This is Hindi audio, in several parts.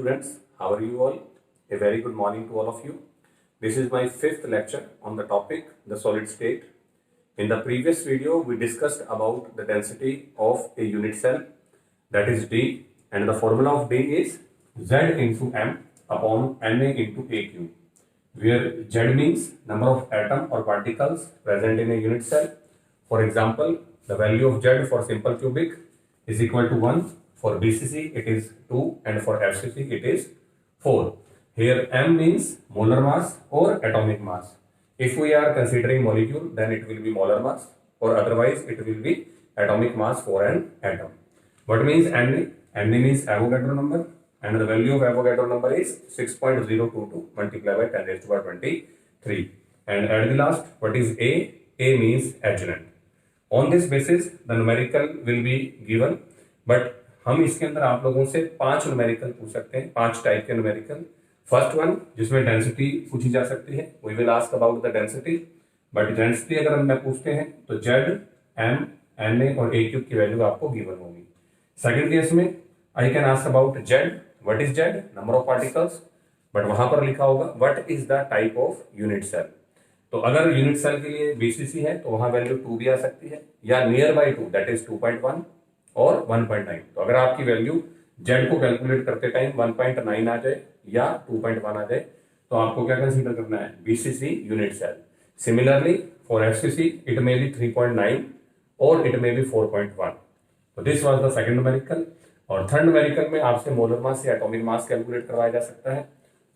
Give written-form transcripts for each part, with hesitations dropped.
students, how are you all? A very good morning to all of you. This is my fifth lecture on the topic the solid state. In the previous video, we discussed about the density of a unit cell, that is D, and the formula of D is Z into M upon Na into AQ, where Z means number of atom or particles present in a unit cell. For example, the value of Z for simple cubic is equal to 1. For BCC, it is 2, and for FCC, it is 4. Here, M means molar mass or atomic mass. If we are considering molecule, then it will be molar mass, or otherwise, it will be atomic mass for an atom. What means Na? Na means Avogadro number, and the value of Avogadro number is 6.022 multiplied by 10 raised to the power 23. And at the last, what is A? A means adjuvant. On this basis, the numerical will be given, but हम इसके अंदर आप लोगों से 5 न्यूमेरिकल पूछ सकते हैं, 5 टाइप के न्यूमेरिकल. फर्स्ट वन जिसमें डेंसिटी पूछी जा सकती है, we will ask about the density. But density अगर हम पूछते हैं तो जेड, एम, एन ए और ए क्यूब की वैल्यू आपको गिवन होगी. सेकंड केस में I can ask about Z. What is Z? Number of particles. But वहां पर लिखा होगा what is the type of unit cell. तो अगर यूनिट सेल के लिए बीसीसी है तो वहां वैल्यू 2 भी आ सकती है, या नियर बाई 2 दैट इज 2.1 और 1.9. तो अगर आपकी वैल्यू जेड को कैलकुलेट करते टाइम 1.9 आ जाए या 2.1 आ जाए तो आपको क्या कंसीडर करना है? BCC unit cell. Similarly for FCC it may be 3.9 और इट मे बी 4.1. तो this was the second numerical. और थर्ड न्यूमेरिकल में आपसे मोलर मास या एटॉमिक मास कैलकुलेट करवाया जा सकता है.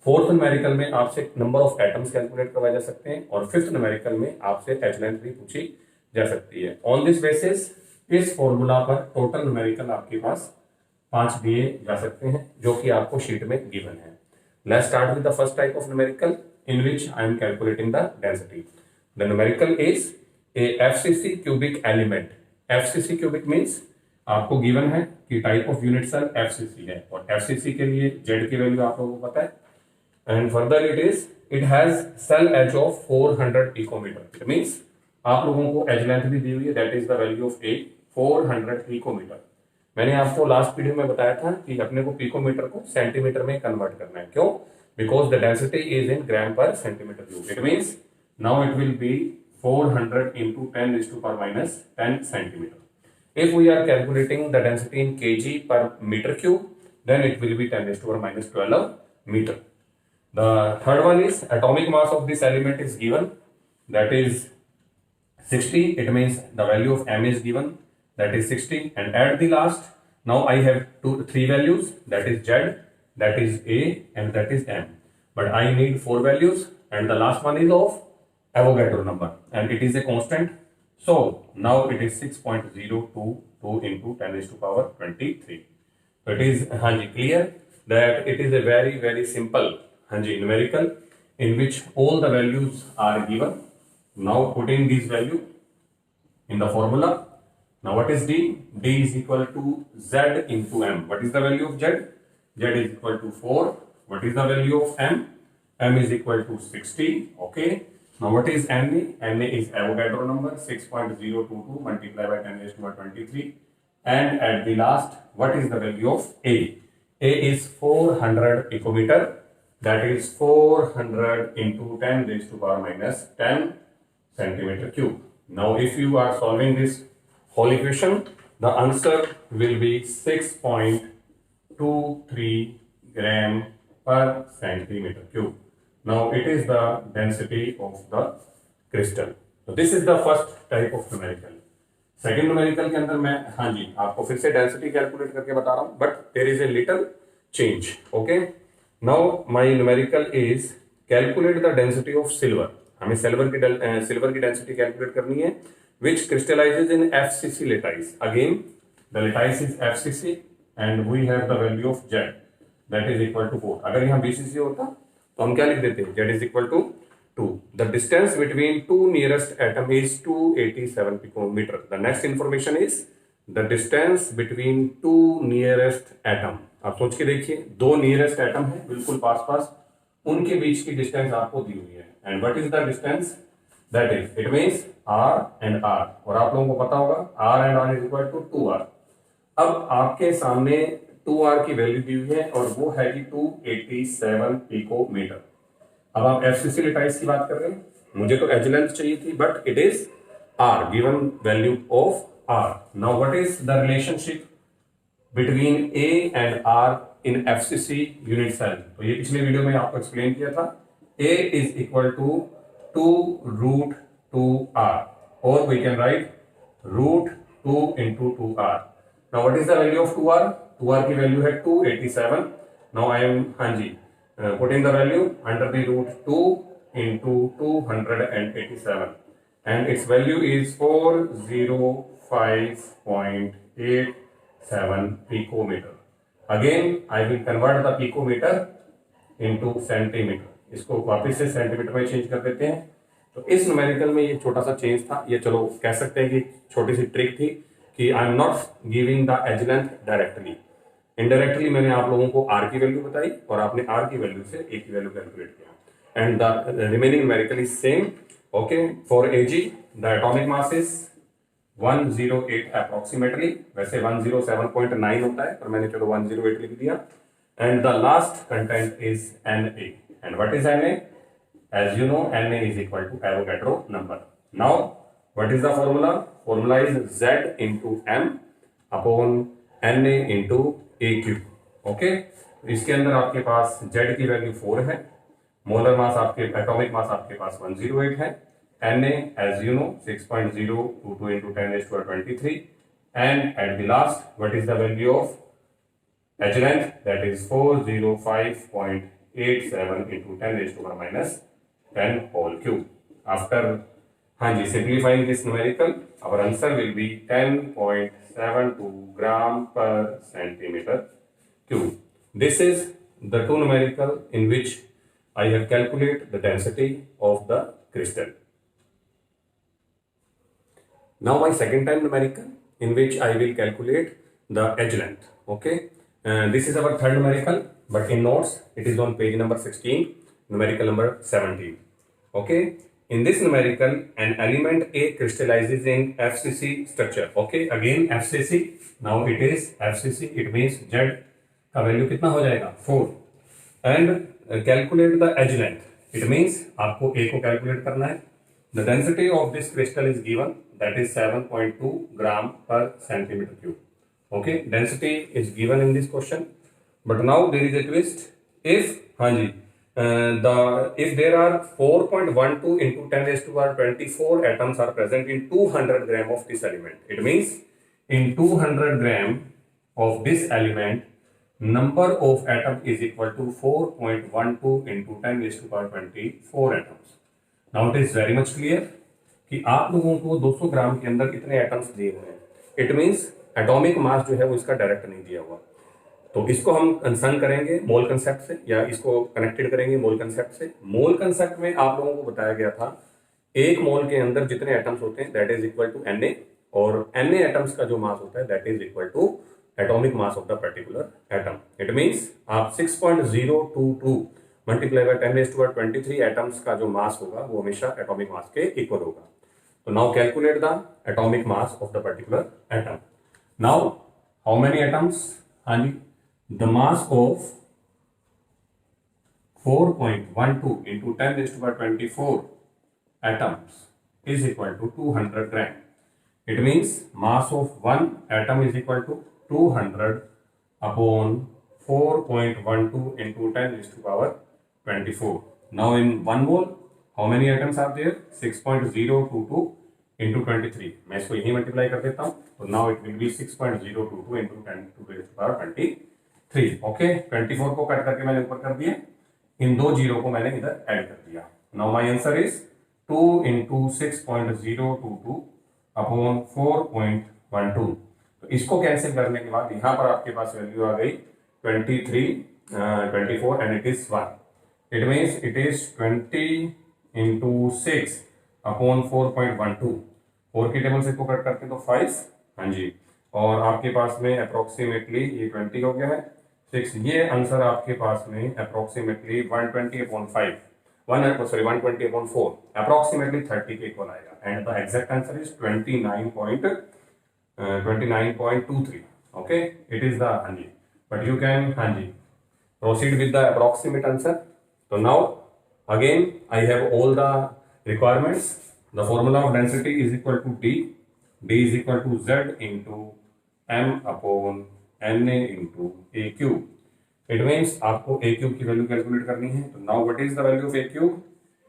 फोर्थ न्यूमेरिकल में आपसे नंबर ऑफ एटम्स कैलकुलेट करवाए जा सकते हैं. और फिफ्थ न्यूमेरिकल में आपसे एच लेंथ भी पूछी जा सकती है. ऑन दिस बेसिस इस फॉर्मूला पर टोटल न्यूमेरिकल आपके पास 5 दिए जा सकते हैं, जो कि आपको शीट में गिवन है. Let's start with the first type of numerical in which I am calculating the density. The numerical is a FCC cubic element. FCC cubic means आपको गिवन है कि type of unit cell FCC है, और एफसीसी के लिए जेड की वैल्यू आप लोगों को पता है. And further it has cell edge of 400 picometer. It means आप लोगों को एज लेंथ भी दी हुई है, that is the value of a 400 picometer. मैंने आपको लास्ट वीडियो में बताया था कि अपने को पिकोमीटर को सेंटीमीटर में कन्वर्ट करना है. क्यों? Because the density is in gram per centimetre cube. It means now it will be 400 into 10 raised to power minus 10 centimeter. If we are calculating the density in kg per meter cube, then it will be 10 raised to power minus 12 meter. The third one is atomic mass of this element is given, that is 60. It means the value of m is given, that is 60. And at the last, now I have 3 values, that is z, that is a, and that is m. But I need 4 values, and the last one is of Avogadro number, and it is a constant. So now it is 6.022 into 10 raised to power 23. So it is clear that it is a very simple numerical in which all the values are given. Now putting this value in the formula. Now what is D? D is equal to Z into M. What is the value of Z? Z is equal to 4. What is the value of M? M is equal to 60. Okay. Now what is Na? Na is Avogadro number, 6.022 multiplied by 10 raised to the 23. And at the last, what is the value of A? A is 400 picometer. That is 400 into 10 raised to the power minus 10 centimeter cube. Now if you are solving this whole equation, the answer will be 6.23 gram per centimeter cube. Now it is the density of the crystal. So this is the first type of numerical. Second numerical के अंदर मैं आपको फिर से डेंसिटी कैलकुलेट करके बता रहा हूँ, but there is a little change. Okay. Now my numerical is calculate the density of silver. हमें सिल्वर की डेंसिटी कैलकुलेट करनी है, which crystallizes in FCC lattice. Again, the lattice is FCC and we have the value of Z, that is equal to 4. अगर यहाँ BCC होता तो हम क्या लिख देते? Z is equal to 2. The distance between two nearest atom is 287 picometer. The next information is the distance between two nearest atom. आप सोच के देखिए, 2 nearest atom है बिल्कुल पास, उनके बीच की डिस्टेंस आपको दी हुई है. And what is the distance? That is, it means R and R. और आप लोगों को पता होगा R and R is equal to 2R. अब आपके सामने 2R की वैल्यू दी हुई है और वो है कि 287 पिकोमीटर। अब आप एफसीसी लेटाइस की बात कर रहे हैं, मुझे तो एज लेंथ चाहिए थी, but it is R, given value of R. Now what is the relationship between A and R in FCC unit cell? तो ये पिछले वीडियो में आपको एक्सप्लेन किया था। ए इज इक्वल टू 2√2r, और we can write √2 into 2r. Now what is the value of 2r? 2r की वैल्यू है 287. Now I am putting the value under the √2 into 287, and its value is 405.87 picometer. Again I will convert the picometer into centimeter. इसको वापस से सेंटीमीटर में चेंज कर देते हैं। तो इस न्यूमेरिकल में ये छोटा सा चेंज था, ये चलो कह सकते हैं कि छोटी सी ट्रिक थी कि I am not giving the edge length directly, indirectly मैंने आप लोगों को आर की वैल्यू बताई और आपने आर की वैल्यू से ए की वैल्यू कैलकुलेट किया, and the remaining numerical is same. Okay, for AG the atomic mass is 108 approximately, वैसे 107.9 होता है पर मैंने चलो 108 लिख दिया, and the last content is Na, and what is Na? As you know, Na is equal to Avogadro number. Now what is the formula? Formula is Z into M upon Na into Aq. Okay, इसके अंदर आपके पास Z की वैल्यू 4 है, मोलर मास आपके एटॉमिक मास आपके पास 108 है, Na as you know 6.022 into 10 raised to 23, and at the last what is the value of H length? That is 405.87 into 10 raised to minus 10 whole cube. After simplifying this numerical, our answer will be 10.72 gram per centimeter cube. This is the two numerical in which I have calculated the density of the crystal. Now my second time numerical in which I will calculate the edge length. Okay, this is our third numerical, but in notes it is on page number 16, numerical number 17. Okay, in this numerical an element A crystallizes in FCC structure. Okay, again FCC, now it is FCC, it means Z का वैल्यू कितना हो जाएगा 4, and calculate the edge length, it means आपको A को कैलकुलेट करना है। The density of this crystal is given, that is 7.2 gram per centimeter cube. Okay, density is given in this question, but now there is a twist. If if there are 4.12 into 10 raised to power 24 atoms are present in 200 gram of this element, it means in 200 gram of this element number of atom is equal to 4.12 into 10 raised to power 24 atoms. Now it is very much clear कि आप लोगों को 200 ग्राम के अंदर इतने एटम्स दिए हुए हैं, इट मीन्स एटॉमिक मास जो है वो इसका डायरेक्ट नहीं दिया हुआ। तो इसको हम कंसर्न करेंगे मोल कंसेप्ट से, या इसको कनेक्टेड करेंगे मोल कंसेप्ट से। मोल कंसेप्ट में आप लोगों को बताया गया था एक मोल के अंदर जितने एटम्स होते हैं that is equal to Na, और Na एटम्स का जो मास होता है that is equal to atomic mass of the particular atom. It means आप 6.022 multiply by 10 raised to power 23 atoms का जो मास होगा वो हमेशा एटॉमिक मास के इक्वल होगा। तो now calculate the atomic mass of the particular atom. Now how many atoms? हाँ जी, the mass of 4.12 into 10 raised to power 24 atoms is equal to 200 gram. It means mass of one atom is equal to 200 upon 4.12 into 10 raised to power 24. Now in one mole, how many atoms are there? 6.022 into 23. मैं इसको यही मल्टीप्लाई कर देता हूँ, तो now it will be 6.022 into 10 to the power 23. Okay, 24 को कट करके मैंने ऊपर कर दिया, इन दो जीरो को मैंने इधर ऐड कर दिया। Now my answer is 2 into 6.022 upon 4.12। तो इसको कैंसिल करने के बाद यहाँ पर आपके पास वैल्यू आ गई 24 and it is 1। It means it is 20 into 6 upon 4.12। 4 की टेबल से इसको कट करके तो 5, हाँ जी, और आपके पास में अप्रोक्सीमेटली ये 20 हो गया है 6, ये आंसर आपके पास में अप्रोक्सीमेटली 120 अपॉन 5, 120 अपॉन 4 अप्रोक्सीमेटली 30 के इक्वल आएगा, and the exact answer is 29.23। Okay, it is the, हाँ जी, but you can proceed with the approximate answer. So now again I have all the requirements. The formula of density is equal to D. D is equal to Z into M upon Na into A cube. It means आपको A cube की वैल्यू कैलकुलेट करनी है. तो now what is the value of A cube?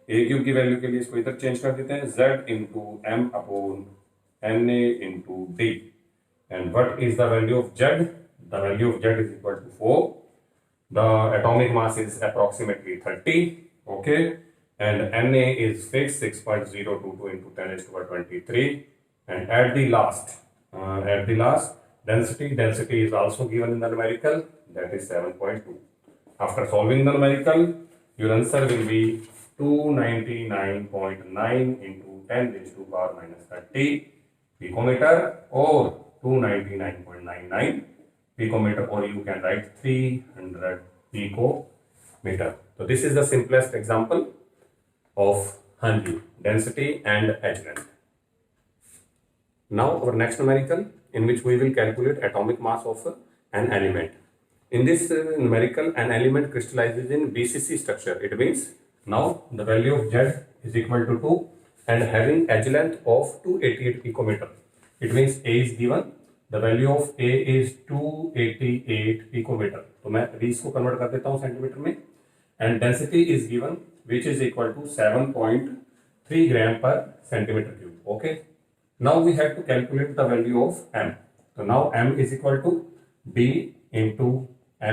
A cube की वैल्यू के लिए इसको इधर चेंज कर देते हैं. Z into M upon Na into D. And what is the value of Z? The value of Z is equal to 4. The atomic mass is approximately 30. Okay. And Na is fixed 6.022 into 10 raised to power 23. And at the last density is also given in the numerical, that is 7.2. After solving the numerical, your answer will be 299.9 into 10 raised to power minus 30 picometer or 299.99 picometer, or you can write 300 picometer. So this is the simplest example of density and edge length. Now our next numerical, in which we will calculate atomic mass of an element. In this numerical, an element crystallizes in BCC structure. It means now the value of Z is equal to 2 and having edge length of 288 picometer. It means A is given. The value of A is 288 picometer. तो मैं अभी इसको कन्वर्ट कर देता हूँ सेंटीमीटर में. And density is given, which is equal to 7.3 gram per centimeter cube. Okay. Now we have to calculate the value of M. So now M is equal to D into Na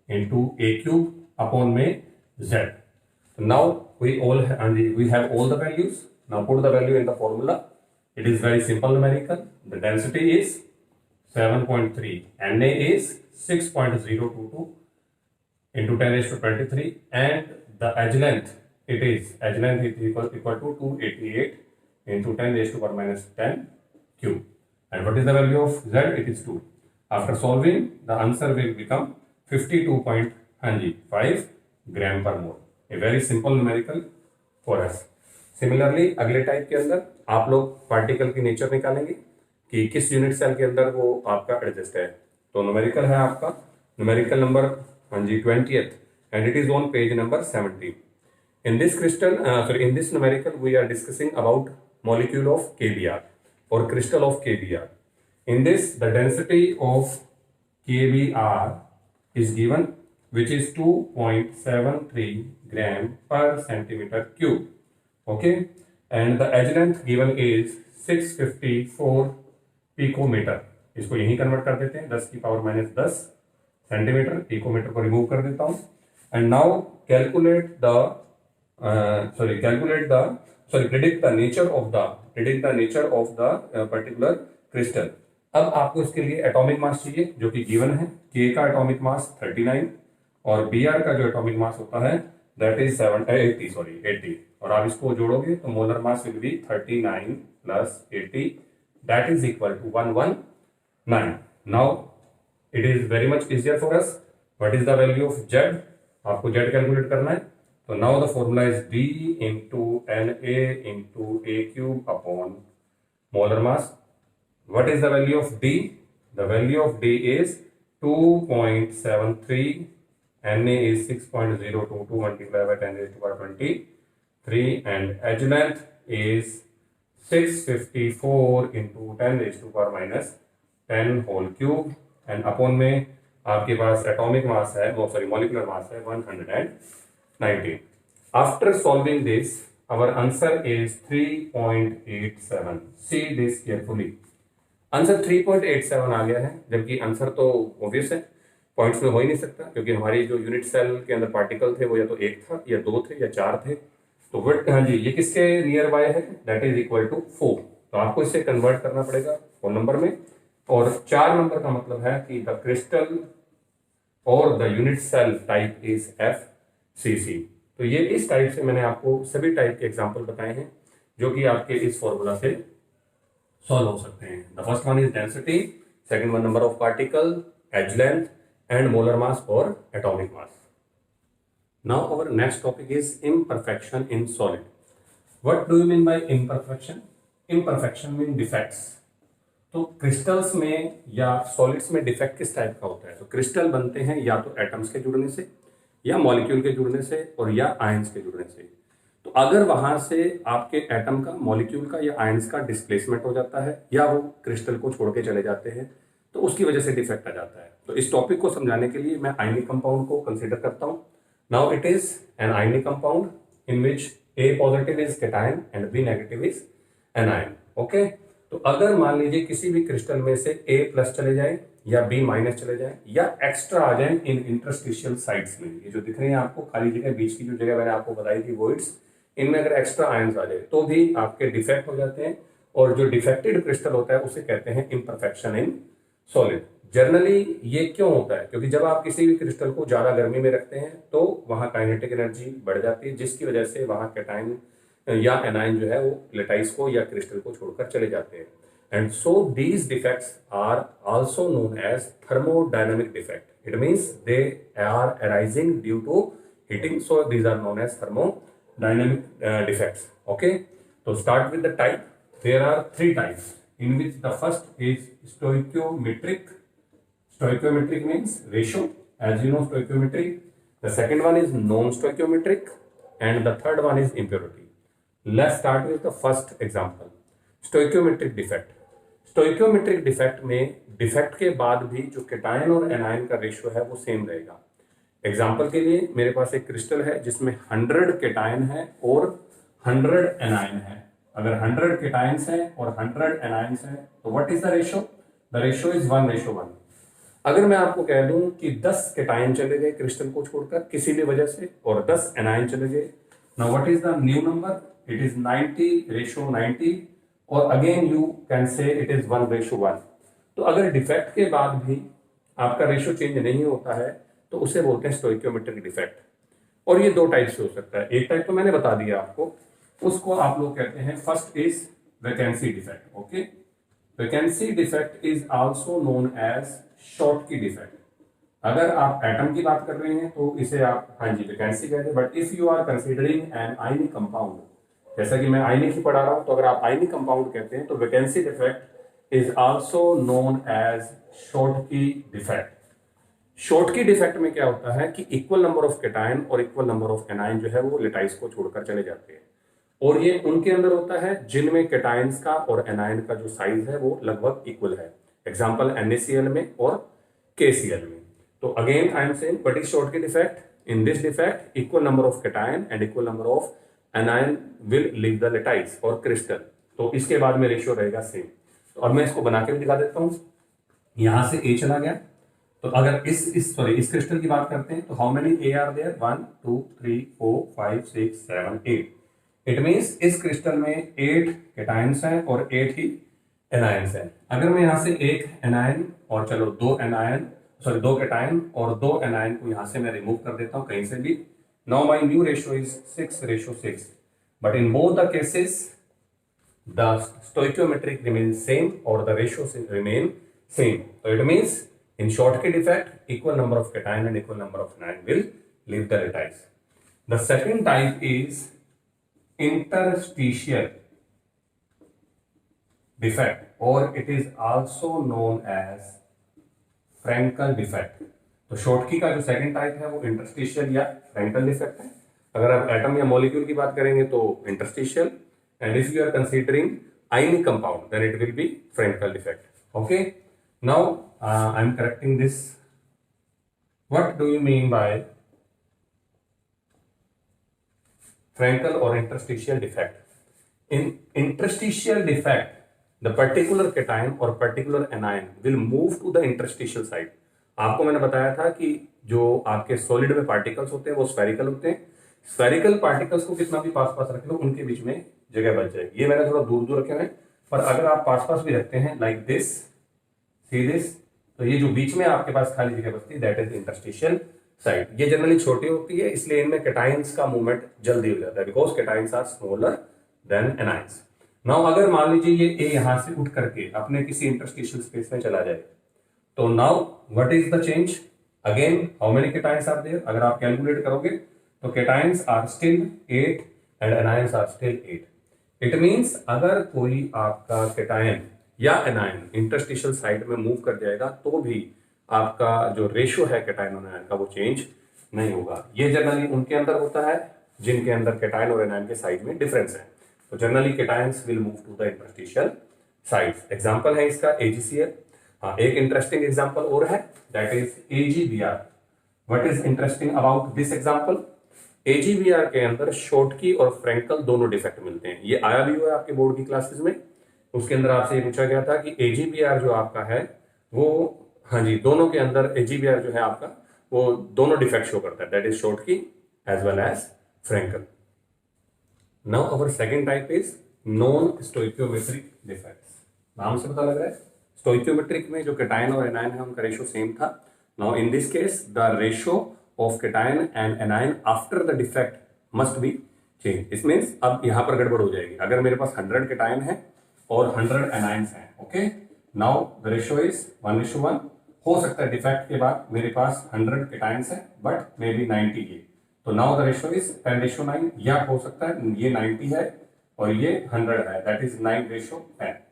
into A cube upon में Z. So now we have all the values. Now put the value in the formula. It is very simple numerical. The density is 7.3. Na is 6.022 into 10 raised to 23, and the edge length is equal to 288 into 10 raised to power minus 10 cube. And what is the value of Z? It is 2. After solving, the answer will become 52.5 gram per mole. A very simple numerical for us. Similarly, अगले टाइप के अंदर आप लोग पार्टिकल की नेचर निकालेंगे कि किस यूनिट सेल के अंदर वो आपका एडजस्ट है. तो न्यूमेरिकल है आपका numerical number 20th, and it is on page number 70. In this numerical we are discussing about molecule of KBr or crystal of KBr. In this, the density of KBr is given, which is 2.73 gram per centimeter cube. Okay, and the edge length given is 654 picometer. इसको यहीं कन्वर्ट कर देते हैं 10 की पावर माइनस 10 सेंटीमीटर. पिकोमीटर को रिमूव कर देता हूं. And now predict the nature of the particular crystal. अब आपको इसके लिए एटॉमिक मास चाहिए जो कि गिवन है. K का एटॉमिक मास 39 और Br का जो एटॉमिक मास होता है दैट इज 80. और आप इसको जोड़ोगे तो molar mass will be 39 plus 80, that is equal to 119. Now it is very much easier for us. What is the value of Z? आपको Z कैलकुलेट करना है. तो now the formula is D into Na into A cube upon molar mass. What is the value of D? The value of D is 2.73. Na is 6.022 multiplied by 10 raised to power 23, and edge length is 654 into 10 raised to power minus 10 whole cube. And upon में आपके पास एटॉमिक मास है मॉलिक्यूलर मास है 119. After solving this our answer is 3.87. See this carefully. Answer 3.87 आ गया है, जबकि आंसर तो ऑब्वियस है, पॉइंट्स में हो ही नहीं सकता क्योंकि हमारी जो यूनिट सेल के अंदर पार्टिकल थे वो या तो 1 था या 2 थे या 4 थे. तो बट ये किसके नियर बाय है? That is equal to 4. तो आपको इसे कन्वर्ट करना पड़ेगा 4 नंबर में. और 4 नंबर का मतलब है कि द क्रिस्टल और the unit cell type is FCC. तो ये इस टाइप से मैंने आपको सभी टाइप के एग्जांपल बताए हैं जो कि आपके इस फॉर्मूला से सॉल्व हो सकते हैं. The first one is density, second one number of particle, edge length and molar mass और atomic mass. Now our next topic is imperfection in solid. What do you mean by imperfection? Imperfection mean defects. तो क्रिस्टल्स में या सॉलिड्स में डिफेक्ट किस टाइप का होता है? तो क्रिस्टल बनते हैं या तो एटम्स के जुड़ने से, या मॉलिक्यूल के जुड़ने से, और या आयंस के जुड़ने से। तो अगर वहां से आपके एटम का, मॉलिक्यूल का या आयंस का डिस्प्लेसमेंट हो जाता है, या वो क्रिस्टल को छोड़ के चले जाते हैं, तो उसकी वजह से डिफेक्ट आ जाता है। तो इस टॉपिक को समझाने के लिए मैं आयनिक कंपाउंड को कंसीडर करता हूं। Now it is an ionic compound in which A positive is cation and B negative is anion. Okay, तो अगर मान लीजिए किसी भी क्रिस्टल में से A प्लस चले जाए या B माइनस चले जाए या एक्स्ट्रा आ जाए इन इंटरस्टिशियल साइड्स में, ये जो दिख रही है आपको खाली जगह, बीच की जो जगह मैंने आपको बताई थी वॉइड्स, इनमें अगर एक्स्ट्रा आयंस आ जाए तो भी आपके डिफेक्ट हो जाते हैं। और जो डिफेक्टेड क्रिस्टल होता है उसे कहते हैं इम्परफेक्शन इन सॉलिड। जनरली ये क्यों होता है? क्योंकि जब आप किसी भी क्रिस्टल को ज्यादा गर्मी में रखते हैं तो वहां काइनेटिक एनर्जी बढ़ जाती है, जिसकी वजह से वहां कैटायन या एनायन जो है वो लेटाइस को या क्रिस्टल को छोड़कर चले जाते हैं। And so these defects are also known as thermodynamic defect. It means they are arising due to heating, so these are known as thermodynamic defects. Okay, तो start with the type. There are 3 types in which the first is stoichiometric. Stoichiometric means ratio, as you know, stoichiometry. The second one is non-stoichiometric, and the third one is impurity. Let's start with the first example, stoichiometric defect. Stoichiometric defect में डिफेक्ट के बाद भी जो कैटायन और एनायन का रेशियो है वो सेम रहेगा। एग्जाम्पल के लिए मेरे पास एक क्रिस्टल है जिसमें 100 कैटायन है और 100 एनायन है। अगर 100 केटायंस हैं और 100 एनायंस हैं तो what is the ratio? The ratio is 1:1। अगर मैं आपको कह दूं कि 10 केटायन चले गए क्रिस्टल को छोड़कर किसी भी वजह से और 10 एनायन चले गए, now what is the new number? It is 90:90, और again you can say it is 1:1। तो अगर डिफेक्ट के बाद भी आपका रेशियो चेंज नहीं होता है तो उसे बोलते हैं स्टोइकियोमेट्रिक डिफेक्ट। और ये 2 टाइप से हो सकता है। एक टाइप तो मैंने बता दिया आपको, उसको आप लोग कहते हैं, first is vacancy defect. Okay, vacancy defect is also known as Schottky defect. अगर आप एटम की बात कर रहे हैं तो इसे आप हाँ जी वैकेंसी कहते हैं, but if you are considering an ionic compound, जैसा कि मैं आयनिक ही पढ़ा रहा हूं, तो अगर आप आयनिक कंपाउंड कहते हैं तो vacancy defect is also known as Schottky defect. Schottky defect में क्या होता है कि इक्वल नंबर ऑफ कैटायन और इक्वल नंबर ऑफ एनायन जो है वो लेटाइस को छोड़कर चले जाते हैं, और ये उनके अंदर होता है जिनमें कैटायंस का और एनायन का जो साइज है वो लगभग इक्वल है। एग्जांपल NaCl में और KCl में। तो again I am saying what is Schottky defect? In this defect equal number of cation and equal number of anion will leave the lattice और क्रिस्टल। तो इसके बाद में रेशियो रहेगा सेम। तो अब मैं इसको बना के भी दिखा देता हूँ। यहां से A चला गया, तो अगर इस क्रिस्टल की बात करते हैं तो how many A are there? 1 2 3 4 5 6 7 8। It means इस क्रिस्टल में 8 कैटायंस हैं और 8 ही एनायंस हैं। अगर मैं यहां से एक एनायन और चलो 2 कैटायन और 2 एनायन को यहां से मैं रिमूव कर देता हूं कहीं से भी, now my new ratio is 6:6। But in both the cases the stoichiometric remains same और द रेशियो रिमेन सेम। तो it means in Schottky defect equal number of cation and equal number of anion will leave the lattice. The second type is interstitial defect, or it is also known as Frankel defect. तो Schottky का जो सेकंड टाइप है वो इंटरस्टिशियल या फ्रैंकल डिफेक्ट है। अगर आप एटम या मॉलिक्यूल की बात करेंगे तो interstitial, and if you are considering ionic compound then it will be Frenkel defect. Okay, now I'm correcting this. What do you mean by Frankel or interstitial defect? In interstitial defect, the particular cation or particular anion will move to the interstitial side. आपको मैंने बताया था कि जो आपके सॉलिड में पार्टिकल्स होते हैं वो स्फेरिकल होते हैं। स्फेरिकल पार्टिकल्स को कितना भी पास पास रख लो उनके बीच में जगह बच जाएगी। ये मैंने थोड़ा दूर दूर रखे हुए हैं, पर अगर आप पास पास भी रखते हैं लाइक दिस, सी दिस, तो ये जो बीच में आपके पास खाली जगह बचती है दैट इज इंटरस्टिशियल साइड। ये जनरली छोटी होती है, इसलिए इनमें कैटायंस का मूवमेंट जल्दी हो जाता है because cations are smaller than anions. Now अगर मान लीजिए ये A यहां से उठ करके अपने किसी इंटरस्टिशियल स्पेस में चला जाए, तो now what is the change? Again how many cations are there? अगर आप कैलकुलेट करोगे तो cations are still 8 and anions are still 8। It means अगर कोई आपका कैटायन या एनायन इंटरस्टिशियल साइड में मूव कर जाएगा तो भी आपका जो रेशियो है कैटायन और एनायन का वो चेंज नहीं होगा। ये जनरली उनके अंदर होता है जिनके अंदर कैटायन और एनायन के साइड में डिफरेंस है। तो generally cations will move to the interstitial sides. Example है इसका AgCl। हाँ, एक इंटरेस्टिंग एग्जांपल और है, that is AgBr। What is interesting about this example? AgBr के अंदर शॉर्टकी और फ्रेंकल दोनों डिफेक्ट मिलते हैं। ये आया भी हुआ है आपके बोर्ड की क्लासेस में, उसके अंदर आपसे ये पूछा गया था कि AgBr जो आपका है वो, हाँ जी, दोनों के अंदर AgBr जो है आपका वो दोनों डिफेक्ट शो करता है, that is Schottky as well as Frenkel. Now our second type is non stoichiometric defects. नाम से पता लग रहा है स्टोइकियोमेट्रिक में जो कैटायन और एनायन है उनका रेशियो सेम था। Now in this case the ratio of cation and anion after the defect must be change. इस मीन्स अब यहां पर गड़बड़ हो जाएगी। अगर मेरे पास 100 कैटायन है और 100 एनायंस हैं, okay, now the ratio is 1:1। हो सकता है डिफेक्ट के बाद मेरे पास 100 कैटायंस है बट मे बी 90 ये, तो नाउ द रेशियो इज 10:9। या हो सकता है ये 90 है और ये 100 है, that is 9:10।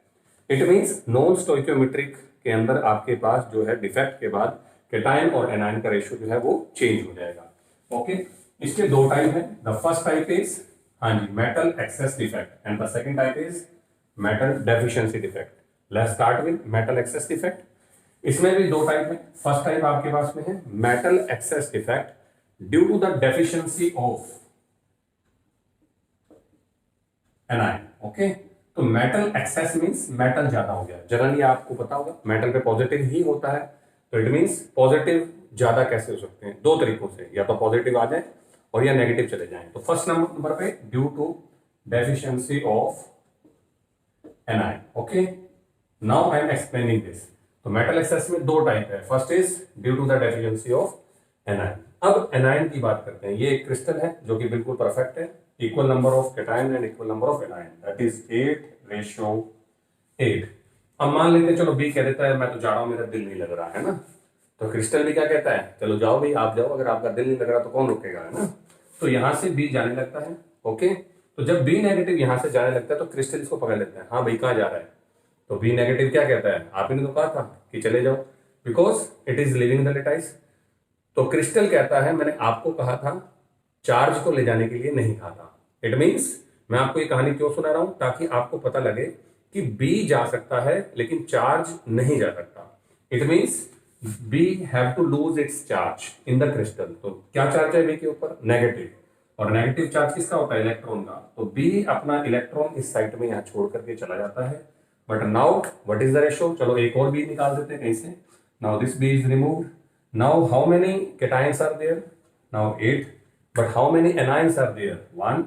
It means non stoichiometric के अंदर आपके पास जो है डिफेक्ट के बाद कैटायन और एनायन का रेशियो जो है वो चेंज हो जाएगा। ओके, इसके दो टाइप है। द फर्स्ट टाइप इज, हाँ जी, metal excess defect and the second type is metal deficiency defect. Let's start with metal excess defect. इसमें भी दो टाइप है। फर्स्ट टाइप आपके पास में है metal excess defect due to the deficiency of anion. Okay, तो मेटल एक्सेस मींस मेटल ज्यादा हो गया। जनरली आपको पता होगा मेटल पे पॉजिटिव ही होता है, तो इट मींस पॉजिटिव ज्यादा कैसे हो सकते हैं? दो तरीकों से, या तो पॉजिटिव आ जाए और या नेगेटिव चले जाएं। तो फर्स्ट नंबर पे due to deficiency of anion. Okay, now I am explaining this. तो मेटल एक्सेस में दो टाइप है। First is due to the deficiency of anion. अब एनायन की बात करते हैं। ये एक क्रिस्टल है जो कि बिल्कुल परफेक्ट है, equal number of cation and equal number of anion, that is 8:8। अब मान लेते हैं, चलो बी कह देता है मैं तो जा रहा हूं, मेरा दिल नहीं लग रहा है ना। तो क्रिस्टल भी क्या कहता है, चलो जाओ भाई आप जाओ, अगर आपका दिल नहीं लग रहा तो कौन रुकेगा, है ना। तो यहां से बी जाने लगता है। ओके, तो जब बी नेगेटिव यहां से जाने लगता है तो क्रिस्टल इसको पकड़ लेता है, हाँ भाई कहां जा रहा है। तो बी नेगेटिव क्या कहता है, आप ही ने तो कहा था कि चले जाओ, because it is living the lattice. तो क्रिस्टल कहता है मैंने आपको कहा था, चार्ज को ले जाने के लिए नहीं कहा था। इट मीन्स मैं आपको ये कहानी क्यों सुना रहा हूं, ताकि आपको पता लगे कि बी जा सकता है लेकिन चार्ज नहीं जा सकता। It means B have to lose its charge in the crystal. तो क्या चार्ज है बी के ऊपर, नेगेटिव, और नेगेटिव चार्ज किसका होता है, इलेक्ट्रॉन का। तो बी अपना इलेक्ट्रॉन इस साइड में यहां छोड़ करके चला जाता है। But now what is the ratio, चलो एक और बी निकाल देते हैं कहीं से। Now this B is removed. Now how many cations are there, now 8, but how many anions are there, 1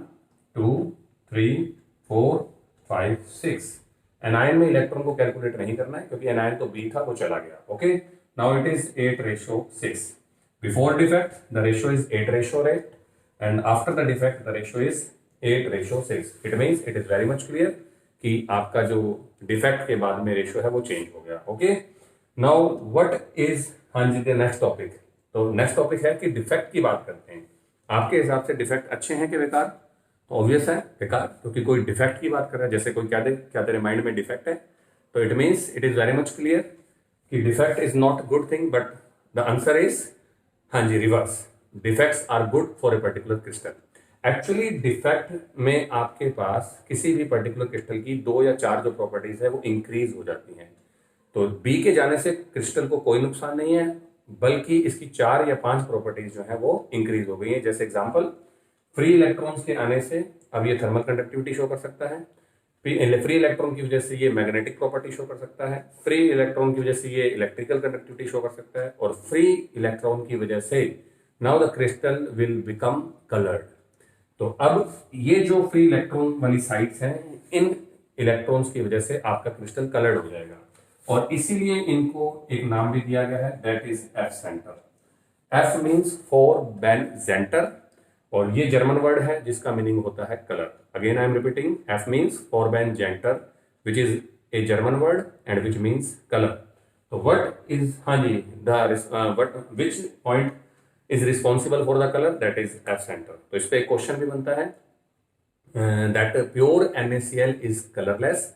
2 3 4 5 6। Anion में इलेक्ट्रॉन को कैलकुलेट नहीं करना है क्योंकि एनायन तो बी था, वो चला गया। Okay, now it is 8:6। Before defect the ratio is 8:8 and after the defect the ratio is 8:6। It means it is very much clear कि आपका जो डिफेक्ट के बाद में रेशियो है वो चेंज हो गया। ओके, नाउ व्हाट इज, हाँ जी, द नेक्स्ट टॉपिक। तो नेक्स्ट टॉपिक है कि डिफेक्ट की बात करते हैं। आपके हिसाब से डिफेक्ट अच्छे हैं कि बेकार? तो ऑब्वियस है बेकार, क्योंकि कोई डिफेक्ट की बात कर रहा है। जैसे कोई क्या तेरे माइंड में डिफेक्ट है, तो it means it is very much clear कि defect is not good thing, but the answer is, हाँ जी, reverse. Defects are good for a particular crystal. Actually defect में आपके पास किसी भी पर्टिकुलर क्रिस्टल की 2 या 4 जो प्रॉपर्टीज है वो इंक्रीज हो जाती हैं। तो बी के जाने से क्रिस्टल को कोई नुकसान नहीं है, बल्कि इसकी 4 या 5 प्रॉपर्टीज जो है वो इंक्रीज हो गई है। जैसे एग्जांपल, फ्री इलेक्ट्रॉन्स के आने से अब ये थर्मल कंडक्टिविटी शो कर सकता है, फ्री इलेक्ट्रॉन की वजह से ये मैग्नेटिक प्रॉपर्टी शो कर सकता है, फ्री इलेक्ट्रॉन की वजह से ये इलेक्ट्रिकल कंडक्टिविटी शो कर सकता है, और फ्री इलेक्ट्रॉन की वजह से now the crystal will become coloured. तो अब ये जो फ्री इलेक्ट्रॉन वाली साइट्स हैं, इन इलेक्ट्रॉन्स की वजह से आपका क्रिस्टल कलर्ड हो जाएगा, और इसीलिए इनको एक नाम भी दिया गया है, that is F centre. F means for बेनजेंटर, और ये जर्मन वर्ड है जिसका मीनिंग होता है colour. Again I am repeating, F means for बेनजेंटर which is a German word and which means colour. तो व्हाट इज, हाँ जी, which point is responsible for the colour, that is F centre. तो इस पे एक क्वेश्चन भी बनता है, that pure NaCl is colourless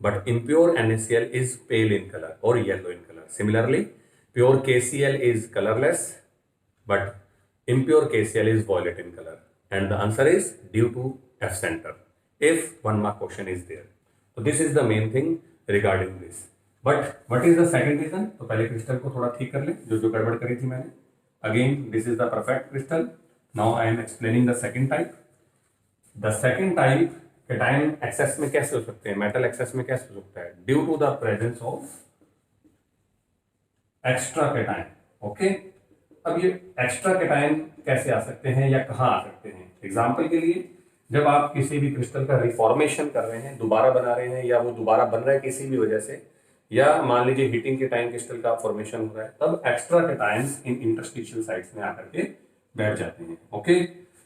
but impure NaCl is pale in color or yellow in color. Similarly, pure KCl is colorless, but impure KCl is violet in color. And the answer is due to F center, if 1 mark question is there. So this is the main thing regarding this. But what is the second reason? तो पहले क्रिस्टल को थोड़ा ठीक कर ले, जो गड़बड़ करी थी मैंने. Again, this is the perfect crystal. Now I am explaining the second type. The second type cation excess में कैसे हो सकते हैं, मेटल एक्सेस में कैसे हो सकता है? Due to the presence of extra cation. Okay, अब ये एक्स्ट्रा कैटायन कैसे आ सकते हैं या कहाँ आ सकते हैं? एग्जाम्पल के लिए, जब आप किसी भी क्रिस्टल का रिफॉर्मेशन कर रहे हैं, दोबारा बना रहे हैं, या वो दोबारा बन रहा है किसी भी वजह से, या मान लीजिए हीटिंग के टाइम क्रिस्टल का फॉर्मेशन हो रहा है, तब extra cations in interstitial sites में आकर के बैठ जाते हैं. Okay,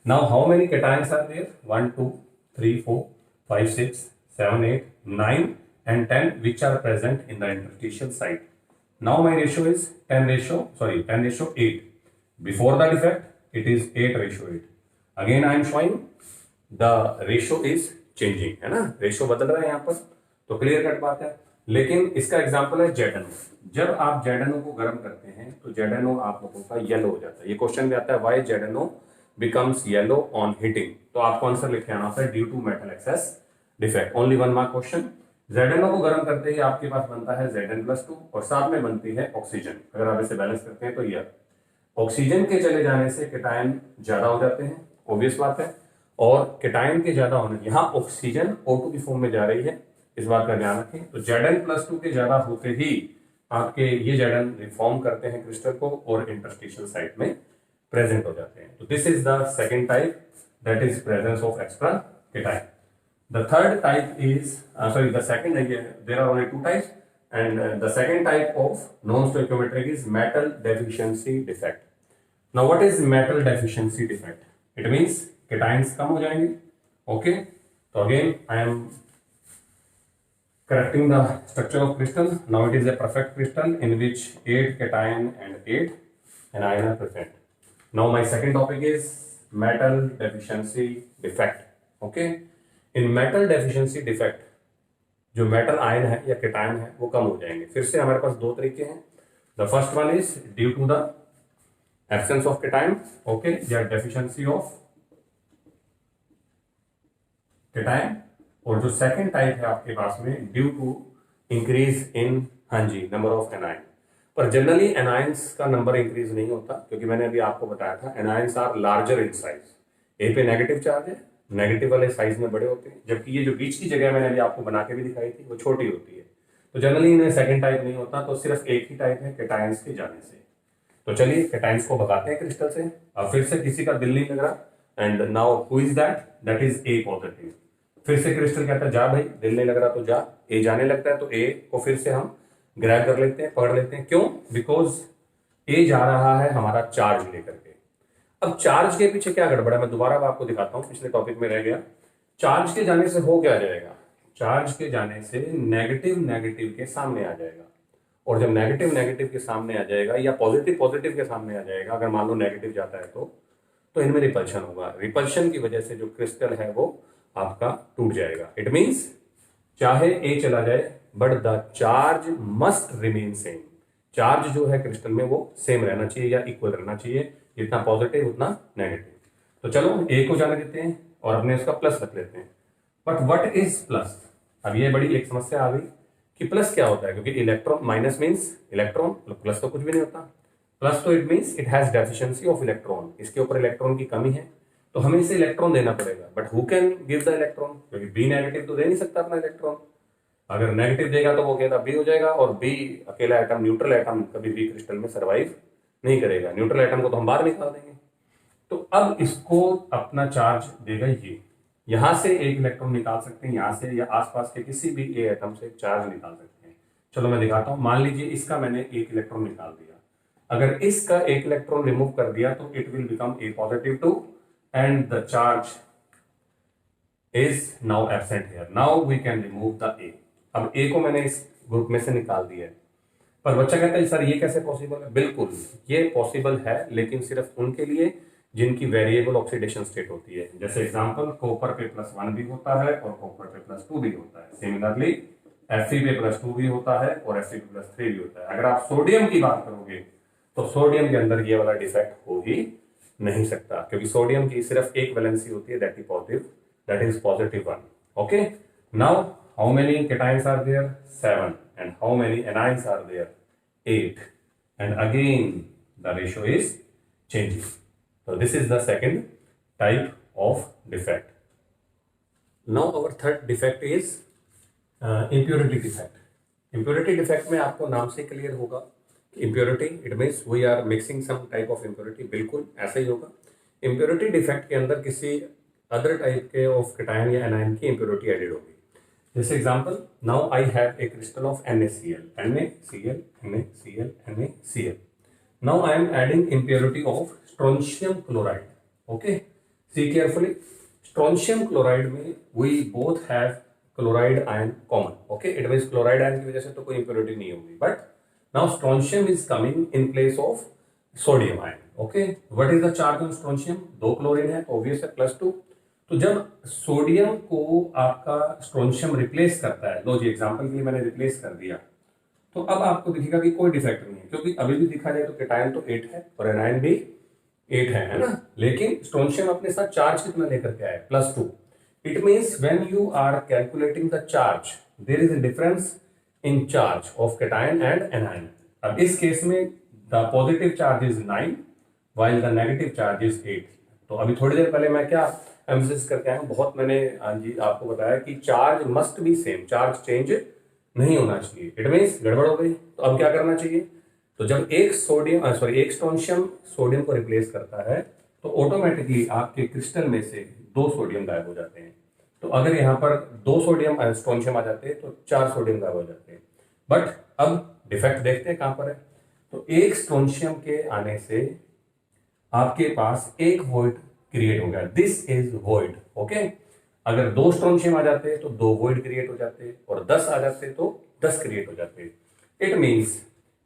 now how many cations are there? 1 2 3 4 5 6 7 8 9 and 10 which are present in the interstitial site. Now my ratio is 10:8. Before the defect it is 8:8. Again I am showing the ratio is changing, है ना, रेशियो बदल रहा है यहाँ पर, तो क्लियर कट बात है. लेकिन इसका एग्जांपल है जेडएनओ. जब आप जेडएनओ को गर्म करते हैं तो जेडएनओ आप लोगों का येलो हो जाता है. ये क्वेश्चन भी आता है, why ZnO becomes yellow on heating. तो आपको आंसर लिख के आना होता है due to metal excess defect. Only 1 mark question. ZnO को गर्म करते ही आपके पास बनता है Zn+2 और साथ में बनती है ऑक्सीजन. अगर आप इसे बैलेंस करते हैं तो ये ऑक्सीजन के चले जाने से कैटायन ज्यादा हो जाते हैं, ऑब्वियस बात है. और कैटायन के ज्यादा होने, यहाँ ऑक्सीजन O2 की फॉर्म में जा रही है, इस बात का ध्यान रखें. तो Zn+2 के ज्यादा होते ही आपके ये Zn रिफॉर्म करते हैं क्रिस्टल को और इंटरस्टिशियल साइट में प्रेजेंट हो जाते हैं. तो this is the second type, that is presence of extra cation. The third type is, the second, there are only 2 types, and the second type of non-stoichiometric is metal deficiency defect. Now what is metal deficiency defect? It means cations कम हो जाएंगे. Okay, so again I am correcting the structure of crystal. Now it is a perfect crystal in which 8 cation and 8 anion are present. Now my second topic is metal deficiency defect. Okay, in metal deficiency defect जो मेटल आयन है या कैटायन है वो कम हो जाएंगे. फिर से हमारे पास 2 तरीके हैं. The first one is due to the absence of cation, okay, या डेफिशिएंसी ऑफ कैटायन. और जो सेकंड टाइप है आपके पास में ड्यू टू इंक्रीज इन, हाँ जी, नंबर ऑफ एनायन. पर जनरली एनायंस का नंबर इंक्रीज नहीं होता, क्योंकि मैंने अभी आपको बताया था anions are larger in size. A पे नेगेटिव चार्ज है, नेगेटिव वाले साइज में बड़े होते हैं, जबकि ये जो बीच की जगह मैंने अभी आपको बना के भी दिखाई थी वो छोटी होती है. तो जनरली इनमें सेकंड टाइप नहीं होता, तो सिर्फ एक ही टाइप है कैटायंस के जाने से. तो चलिए कैटायंस को भगाते हैं क्रिस्टल से. अब फिर से किसी का दिल नहीं लग रहा, and now who is that? That is a positive. फिर से क्रिस्टल कहता है जा भाई, दिल नहीं लग रहा तो जा. ए जाने लगता है तो ए को फिर से हम ग्रैब कर लेते हैं, पकड़ लेते हैं. क्यों? बिकॉज ए जा रहा है हमारा चार्ज लेकर के. अब चार्ज के पीछे क्या गड़बड़ है, मैं दोबारा आपको दिखाता हूं, पिछले टॉपिक में रह गया. चार्ज के जाने से हो क्या जाएगा? चार्ज के जाने से नेगेटिव नेगेटिव के सामने आ जाएगा. और जब नेगेटिव नेगेटिव के सामने आ जाएगा या पॉजिटिव पॉजिटिव के सामने आ जाएगा, अगर मान लो नेगेटिव जाता है तो इनमें रिपल्शन होगा. रिपल्शन की वजह से जो क्रिस्टल है वो आपका टूट जाएगा. इट मीन्स चाहे ए चला जाए but the charge must remain same. Charge जो है क्रिस्टल में वो सेम रहना चाहिए या इक्वल रहना चाहिए, जितना पॉजिटिव उतना नेगेटिव. तो चलो ए को जाने देते हैं और अपने उसका प्लस रख लेते हैं. But what is plus? अब ये बड़ी एक समस्या आ गई कि प्लस क्या होता है, क्योंकि electron, minus means electron, plus तो कुछ भी नहीं होता. प्लस तो it means it has deficiency of electron. इसके ऊपर इलेक्ट्रॉन की कमी है तो हमें इसे इलेक्ट्रॉन देना पड़ेगा. But who can give the electron? क्योंकि बी नेगेटिव तो दे नहीं सकता अपना इलेक्ट्रॉन. अगर नेगेटिव देगा तो वो कहता बी हो जाएगा, और बी अकेला एटम, न्यूट्रल एटम कभी भी क्रिस्टल में सर्वाइव नहीं करेगा. न्यूट्रल एटम को तो हम बाहर निकाल देंगे. तो अब इसको अपना चार्ज देगा ये. यहां से एक इलेक्ट्रॉन निकाल सकते हैं, यहां से या आसपास के किसी भी ए एटम से चार्ज निकाल सकते हैं. चलो मैं दिखाता हूं. मान लीजिए इसका मैंने एक इलेक्ट्रॉन निकाल दिया. अगर इसका एक इलेक्ट्रॉन रिमूव कर दिया तो it will become a positive 2 and the charge is now absent here. Now we can remove the A. अब ए को मैंने इस ग्रुप में से निकाल दिया है. पर बच्चा कहता है सर ये कैसे पॉसिबल है? बिल्कुल ये पॉसिबल है, लेकिन सिर्फ उनके लिए जिनकी वेरिएबल ऑक्सीडेशन स्टेट होती है. जैसे एग्जांपल, कॉपर पे +1 भी होता है और कॉपर पे +2 भी होता है. सिमिलरली Fe+2 भी होता है और Fe+3 भी होता है। अगर आप सोडियम की बात करोगे तो सोडियम के अंदर ये वाला डिफेक्ट हो ही नहीं सकता, क्योंकि सोडियम की सिर्फ एक वैलेंसी होती है, that is positive one. Okay, now how many cations are there? 7. And how many anions are there? 8. And again the ratio is changing. So this is the second type of defect. Now our third defect is impurity defect. Impurity defect में आपको नाम से क्लियर होगा कि impurity it means we are mixing some type of impurity, बिल्कुल ऐसा ही होगा। impurity defect के अंदर किसी other type के of cation या anion की impurity added होगी। जैसे example, now I have a crystal of NaCl, NaCl, NaCl, NaCl. Now I am adding impurity of strontium chloride. Okay, see carefully. Strontium chloride में we both have chloride ion common. Okay, it means chloride ion की वजह से तो कोई impurity नहीं होगी. But now strontium is coming in place of sodium ion. Okay, what is the charge on strontium? 2 chlorine है, obvious है, +2. तो जब सोडियम को आपका स्ट्रोंशियम रिप्लेस करता है, लो जी एग्जांपल के लिए मैंने रिप्लेस कर दिया, तो अब आपको दिखेगा कि कोई डिफेक्ट नहीं है, क्योंकि अभी भी देखा जाए तो केटायन तो 8 है और एनायन भी 8 है ना। लेकिन स्ट्रोंशियम अपने साथ चार्ज कितना लेकर के आया? +2. It means when you are calculating the charge there is a difference in charge of cation and anion. अब इस केस में the positive charge is 9 while the negative charge is 8। तो अभी थोड़ी देर पहले मैं क्या एम्फसिस करके आया हूं, बहुत मैंने जी आपको बताया कि charge must be same, charge change नहीं होना चाहिए। इट मीन्स गड़बड़ हो गई, तो अब क्या करना चाहिए? तो जब एक स्ट्रोंशियम सोडियम को रिप्लेस करता है तो ऑटोमेटिकली आपके क्रिस्टल में से 2 सोडियम गायब हो जाते हैं। तो अगर यहाँ पर 2 सोडियम स्ट्रोंशियम आ जाते हैं तो 4 सोडियम गायब हो जाते हैं। बट अब डिफेक्ट देखते हैं कहां पर है। तो एक स्ट्रोंशियम के आने से आपके पास एक वॉइड क्रिएट हो गया, दिस इज वॉइड। ओके, अगर 2 स्ट्रोंशियम आ जाते तो 2 वॉइड क्रिएट हो जाते और 10 आ जाते तो 10 क्रिएट हो जाते। It means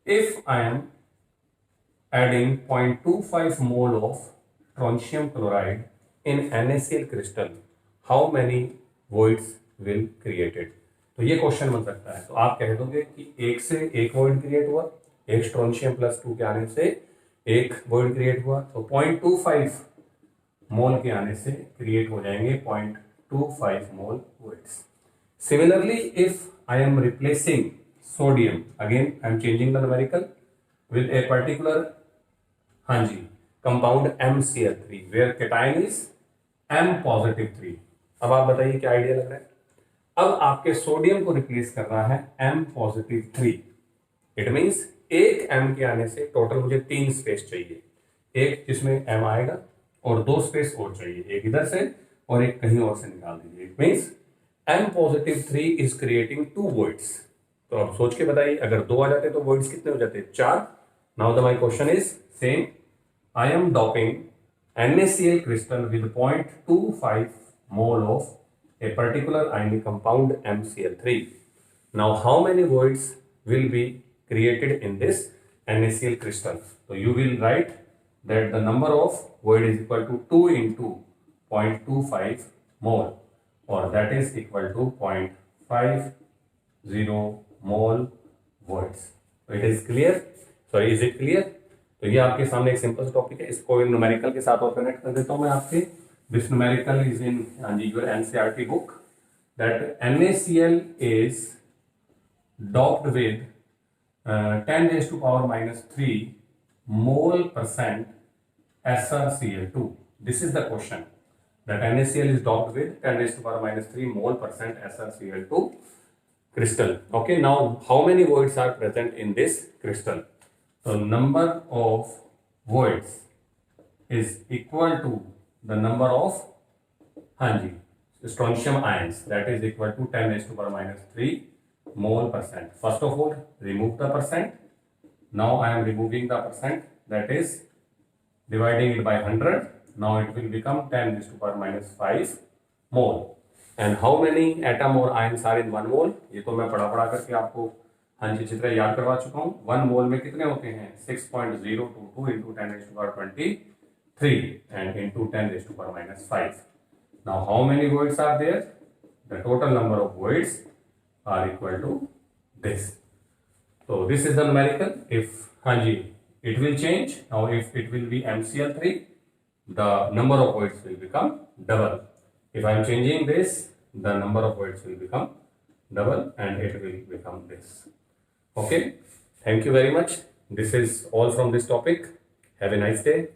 if I am adding 0.25 mole of strontium chloride in NaCl crystal, how many voids will created? तो ये क्वेश्चन बन सकता है। तो आप कह दोगे कि एक से एक वॉइड क्रिएट हुआ, एक स्ट्रोंशियम +2 के आने से एक वॉइड क्रिएट हुआ, तो 0.25 मोल के आने से क्रिएट हो जाएंगे 0.25 mole voids. Similarly, if I am replacing sodium, again I am changing the numerical with a particular compound MCl3 where cation is M+3. अब आप बताइए क्या आइडिया लग रहा है? अब आपके सोडियम को रिप्लेस करना है M+3. इट मीन्स एक M के आने से टोटल मुझे 3 स्पेस चाहिए, एक जिसमें M आएगा और 2 स्पेस और चाहिए, एक इधर से और एक कहीं और से निकाल दीजिए। It means M+3 is creating 2 voids. तो अब सोच के बताइए, अगर 2 आ जाते तो वॉइड्स कितने हो जाते? 4। Now the my question is same, I am doping NaCl crystal with 0.25 mole of a particular ionic compound MCl3. Now how many voids will be created in this NaCl crystal? So you will write that the number of void is equal to 2 into 0.25 mole, or that is equal to 0.50 mole voids. So it is clear? Sorry, is it clear? तो ये आपके सामने एक सिंपल टॉपिक है, इसको न्यूमेरिकल के साथ और कनेक्ट कर देता हूं मैं आपके। This numerical is in your NCERT book that NaCl is doped with 10⁻³ mole percent SrCl2. This is the question, that NaCl is doped with 10⁻³ mole percent SrCl2 crystal. Okay, now how many voids are present in this crystal? So number of voids is equal to the number of strontium ions, that is equal to 10⁻³ mole percent. First of all, remove the percent. Now I am removing the percent, that is dividing it by 100. Now it will become 10⁻⁵ mole. And how many atom or ions are in 1 mole? ये तो मैं पढ़ा करके आपको चित्र याद करवा चुका हूँ। 1 मोल में कितने होते हैं? 6.022 into 10⁻23 and into 10⁻⁵. Now how many voids are there? The total number of voids are equal to this. So this is the numerical. If it will change. Now if it will be MCl3, the number of voids will become double. If I am changing this, the number of voids will become double and it will become this. Okay. Thank you very much. This is all from this topic. Have a nice day.